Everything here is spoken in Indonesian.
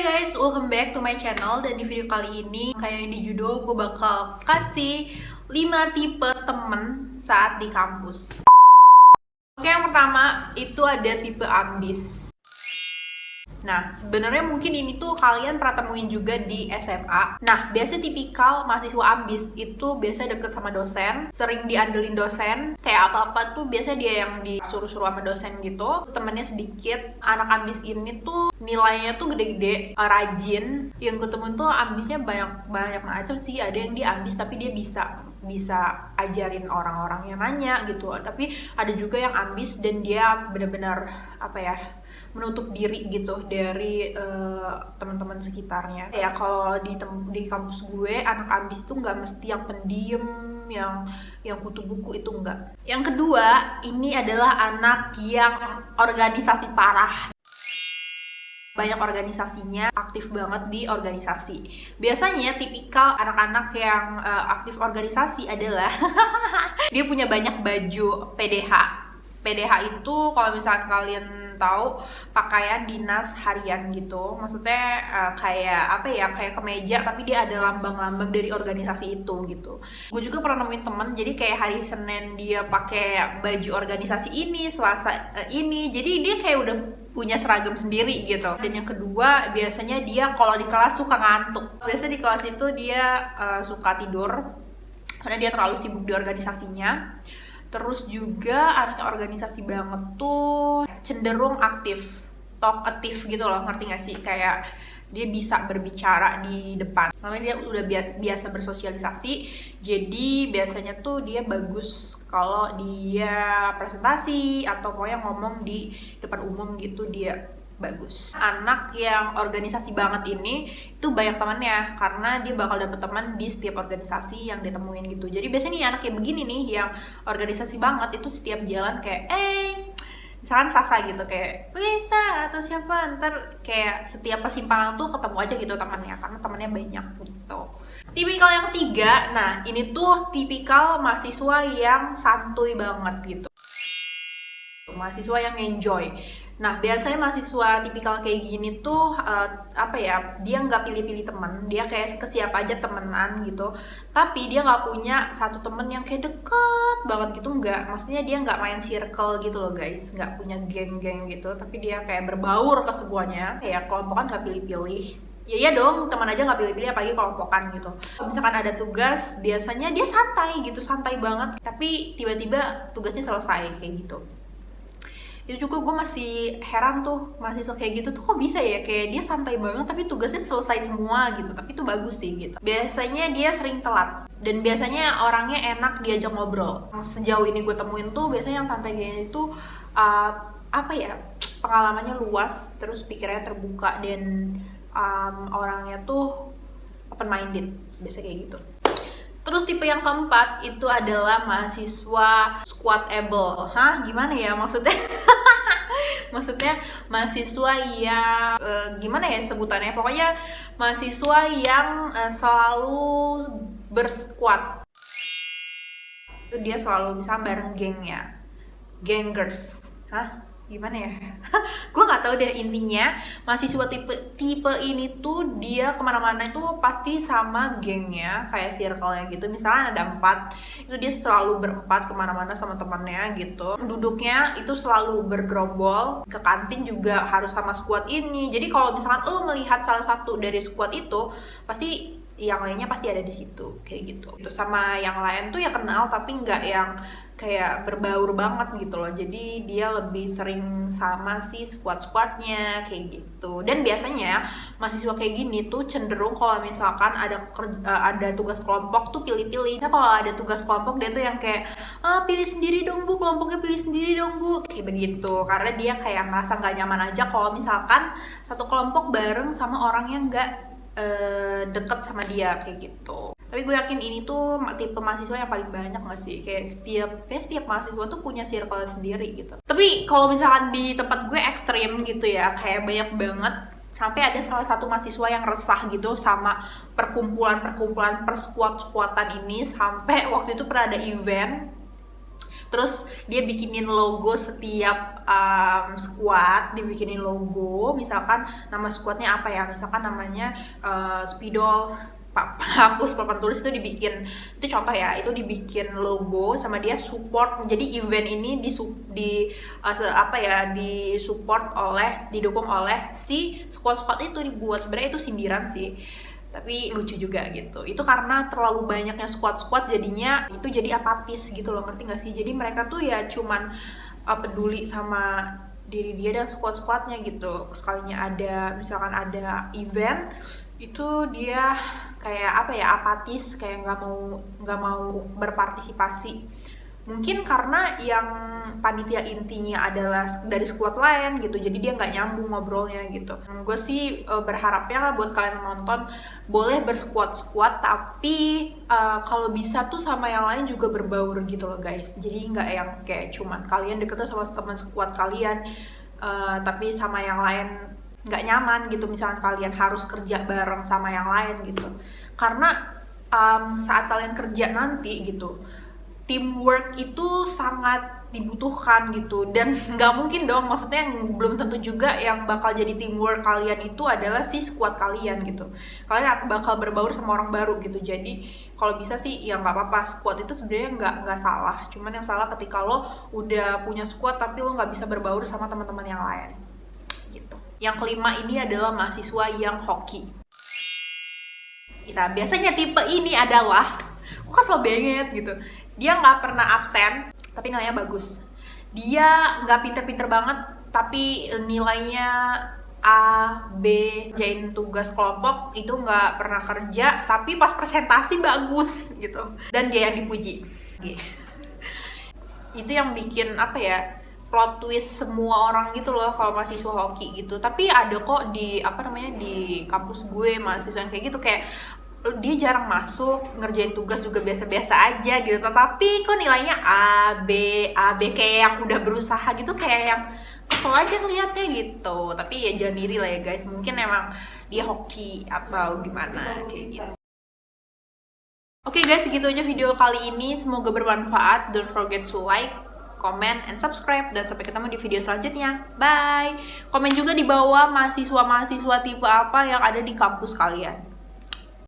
Hai guys, welcome back to my channel. Dan di video kali ini, kayak yang di judul, gue bakal kasih 5 tipe temen saat di kampus. Oke, yang pertama itu ada tipe ambis. Nah, sebenarnya mungkin ini tuh kalian pernah temuin juga di SMA. Nah, biasanya tipikal mahasiswa ambis itu biasa deket sama dosen, sering diandelin dosen. Kayak apa-apa tuh biasa dia yang disuruh-suruh sama dosen gitu. Temennya sedikit. Anak ambis ini tuh nilainya tuh gede-gede, rajin. Yang ketemu tuh ambisnya banyak macam sih. Ada yang dia ambis tapi dia bisa ajarin orang-orang yang nanya gitu. Tapi ada juga yang ambis dan dia benar-benar menutup diri gitu dari teman-teman sekitarnya. Ya kalau di kampus gue, anak ambis itu nggak mesti yang pendiam, yang kutu buku, itu enggak. Yang kedua, ini adalah anak yang organisasi parah. Banyak organisasinya, aktif banget di organisasi. Biasanya tipikal anak-anak yang aktif organisasi adalah dia punya banyak baju PDH. PDH itu kalau misalkan kalian tahu, pakaian dinas harian gitu. Maksudnya kayak kemeja tapi dia ada lambang-lambang dari organisasi itu gitu. Gue juga pernah nemuin temen, jadi kayak hari Senin dia pakai baju organisasi ini, Selasa ini. Jadi dia kayak udah punya seragam sendiri gitu. Dan yang kedua, biasanya dia kalau di kelas suka ngantuk. Biasanya di kelas itu dia suka tidur karena dia terlalu sibuk di organisasinya. Terus juga anaknya organisasi banget tuh cenderung aktif, talkative gitu loh, ngerti gak sih? Kayak dia bisa berbicara di depan, karena dia udah biasa bersosialisasi. Jadi biasanya tuh dia bagus kalau dia presentasi atau pokoknya ngomong di depan umum gitu, dia bagus. Anak yang organisasi banget ini itu banyak temannya karena dia bakal dapet teman di setiap organisasi yang ditemuin gitu. Jadi biasanya nih anak kayak begini nih yang organisasi banget itu setiap jalan kayak misalkan Sasa gitu, kayak Lisa atau siapa, ntar kayak setiap persimpangan tuh ketemu aja gitu temannya karena temannya banyak gitu. Tipikal yang ketiga, nah ini tuh tipikal mahasiswa yang santuy banget gitu, mahasiswa yang enjoy. Nah, biasanya mahasiswa tipikal kayak gini tuh dia nggak pilih-pilih teman, dia kayak kesiap aja temenan gitu. Tapi dia nggak punya satu temen yang kayak deket banget gitu, nggak. Maksudnya dia nggak main circle gitu loh guys, nggak punya geng-geng gitu. Tapi dia kayak berbaur ke semuanya. Kayak kelompokan nggak pilih-pilih. Ya iya dong, teman aja nggak pilih-pilih, apalagi kelompokan gitu. Kalau misalkan ada tugas, biasanya dia santai gitu, santai banget. Tapi tiba-tiba tugasnya selesai kayak gitu. Itu juga gue masih heran tuh, mahasiswa kayak gitu tuh kok bisa ya, kayak dia santai banget tapi tugasnya selesai semua gitu. Tapi itu bagus sih gitu. Biasanya dia sering telat dan biasanya orangnya enak diajak ngobrol. Sejauh ini gue temuin tuh biasanya yang santai kayak itu pengalamannya luas, terus pikirannya terbuka, dan orangnya tuh open minded, biasa kayak gitu. Terus tipe yang keempat itu adalah mahasiswa squatable. Gimana ya maksudnya? Maksudnya mahasiswa yang gimana ya sebutannya? Pokoknya mahasiswa yang selalu bersquat. Dia selalu bisa bareng gengnya, gangers. Gimana ya? Gue nggak tahu deh, intinya mahasiswa tipe ini tuh dia kemana-mana itu pasti sama gengnya, kayak circle-nya gitu. Misalnya ada 4, itu dia selalu berempat kemana-mana sama temannya gitu. Duduknya itu selalu bergerombol, ke kantin juga harus sama squad ini. Jadi kalau misalkan lo melihat salah satu dari squad itu, pasti yang lainnya pasti ada di situ kayak gitu. Itu sama yang lain tuh ya kenal tapi nggak yang kayak berbaur banget gitu loh. Jadi dia lebih sering sama si squad-squadnya kayak gitu. Dan biasanya mahasiswa kayak gini tuh cenderung kalau misalkan ada tugas kelompok tuh pilih-pilih. Nah, kalau ada tugas kelompok dia tuh yang kayak pilih sendiri dong bu, kelompoknya pilih sendiri dong bu, kayak begitu. Karena dia kayak merasa nggak nyaman aja kalau misalkan satu kelompok bareng sama orang yang nggak deket sama dia kayak gitu. Tapi gue yakin ini tuh tipe mahasiswa yang paling banyak gak sih? Kayak setiap mahasiswa tuh punya circle sendiri gitu. Tapi kalau misalkan di tempat gue ekstrim gitu ya, kayak banyak banget. Sampai ada salah satu mahasiswa yang resah gitu sama perkumpulan persquad-squatan ini. Sampai waktu itu pernah ada event Terus dia bikinin logo setiap squad, dibikinin logo. Misalkan nama squadnya apa ya? Misalkan namanya Spidol hapus papan tulis, itu dibikin, itu contoh ya, itu dibikin logo sama dia support. Jadi event ini didukung oleh si squad itu dibuat. Sebenarnya itu sindiran sih, tapi lucu juga gitu. Itu karena terlalu banyaknya squad jadinya itu jadi apatis gitu loh, ngerti gak sih? Jadi mereka tuh ya cuman peduli sama diri dia dan squad-squadnya gitu. Sekalinya ada, misalkan ada event, itu dia kayak apatis, kayak nggak mau berpartisipasi. Mungkin karena yang panitia intinya adalah dari squad lain gitu, jadi dia nggak nyambung ngobrolnya gitu. Gue sih berharapnya lah buat kalian nonton, boleh bersquad, tapi kalau bisa tuh sama yang lain juga berbaur gitu loh guys. Jadi nggak yang kayak cuman kalian deket sama teman squad kalian, tapi sama yang lain nggak nyaman gitu. Misalkan kalian harus kerja bareng sama yang lain gitu, karena saat kalian kerja nanti gitu, teamwork itu sangat dibutuhkan gitu. Dan nggak mungkin dong, maksudnya yang belum tentu juga yang bakal jadi teamwork kalian itu adalah si squad kalian gitu. Kalian bakal berbaur sama orang baru gitu. Jadi kalau bisa sih ya nggak apa-apa, squad itu sebenarnya nggak salah. Cuman yang salah ketika lo udah punya squad tapi lo nggak bisa berbaur sama teman-teman yang lain gitu. Yang kelima ini adalah mahasiswa yang hoki. Nah, biasanya tipe ini adalah, kok kesel banget gitu, dia nggak pernah absen tapi nilainya bagus. Dia nggak pinter-pinter banget tapi nilainya A, B, jain tugas kelompok itu nggak pernah kerja, tapi pas presentasi bagus gitu, dan dia yang dipuji. Itu yang bikin plot twist semua orang gitu loh kalau mahasiswa hoki gitu. Tapi ada kok di di kampus gue mahasiswa yang kayak gitu, kayak dia jarang masuk, ngerjain tugas juga biasa-biasa aja gitu, tapi kok nilainya A, B kayak yang udah berusaha gitu, kayak yang kesel aja ngeliatnya gitu. Tapi ya jangan diri lah ya guys, mungkin emang dia hoki atau gimana kayak gitu. Oke guys, segitu aja video kali ini, semoga bermanfaat. Don't forget to like, comment, and subscribe, dan sampai ketemu di video selanjutnya. Bye. Komen juga di bawah mahasiswa tipe apa yang ada di kampus kalian.